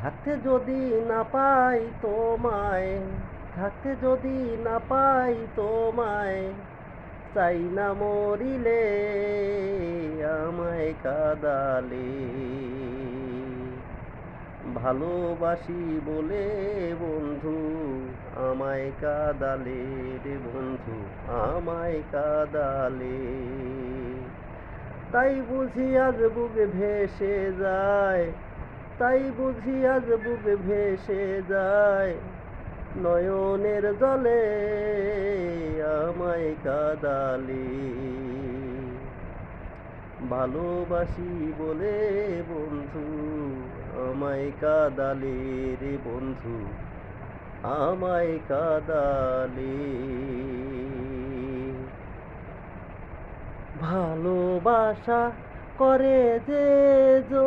থাকতে যদি না পাই তোমায়, থাকতে যদি না পাই তোমায়, চাই না মরিলে আমায় কাঁদালে। ভালোবাসি বলে বন্ধু আমায় কাঁদালে রে বন্ধু, আমায় কাঁদালে। তাই বুঝি আজ বুক ভেসে যায়, তাই বুঝি আজ বুক ভেসে যায়, নয়নের জলে আমায় কাঁদালে। ভালোবাসি বলে বন্ধু আমায় কাঁদালে রে বন্ধু, আমায় কাঁদালে। ভালোবাসা করে যে জন,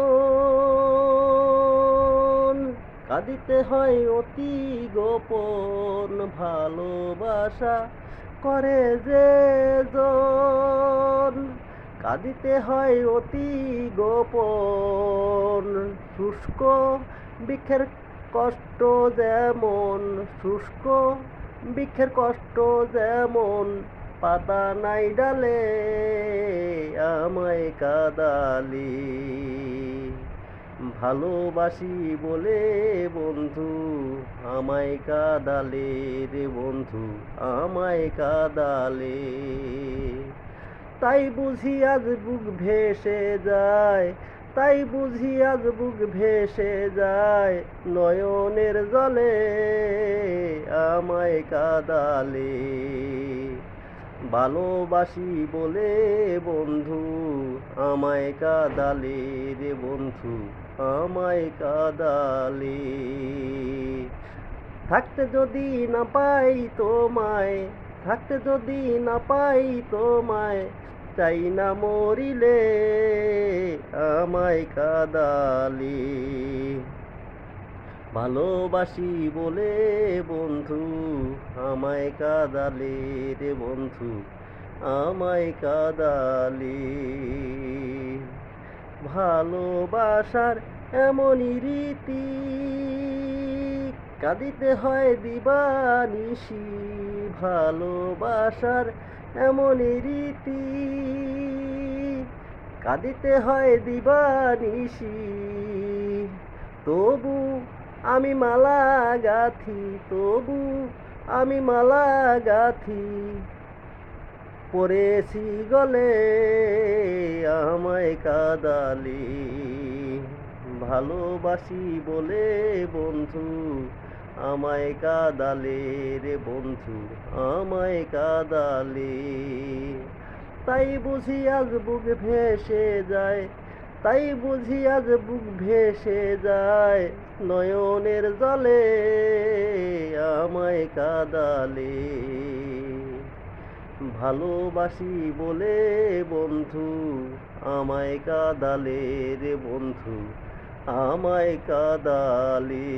কাঁদিতে হয় অতি গোপন। ভালোবাসা করে যে জন, কাঁদিতে হয় অতি গোপন। শুষ্ক বৃক্ষের কষ্ট যেমন, শুষ্ক বৃক্ষের কষ্ট যেমন, পাতা নাই ডালে আমায় কাঁদালে। ভালোবাসি বলে বন্ধু আমায় কাঁদালে রে বন্ধু, আমায় কাঁদালে। তাই বুঝি আজ বুক ভেসে যায়, তাই বুঝি আজ বুক ভেসে যায়, নয়নের জলে আমায় কাঁদালে। ভালোবাসি বলে বন্ধু আমায় কাঁদালে রে বন্ধু, আমায় কাঁদালে। থাকতে যদি না পাই তোমায়, থাকতে যদি না পাই তোমায়, চাই না মরিলে আমায় কাঁদালে। ভালোবাসি বলে বন্ধু আমায় কাঁদালে রে বন্ধু, আমায় কাঁদালে। ভালোবাসার এমনই রীতি, কাঁদিতে হয় দিবানিশি। ভালোবাসার এমনই রীতি, কাঁদিতে হয় দিবানিশি। তবু আমি মালা গাথি, তবু আমি মালা গাথি, পড়েছি গলে আমায় কাঁদালে। ভালোবাসি বলে বন্ধু আমায় কাঁদালে রে বন্ধু, আমায় কাঁদালে। তাই বুঝি আজ বুক ভেসে যায়, তাই বুঝি আজ বুক ভেসে যায়, নয়নের জলে আমায় কাঁদালে। ভালোবাসি বলে বন্ধু আমায় কাঁদালে রে বন্ধু, আমায় কাঁদালে।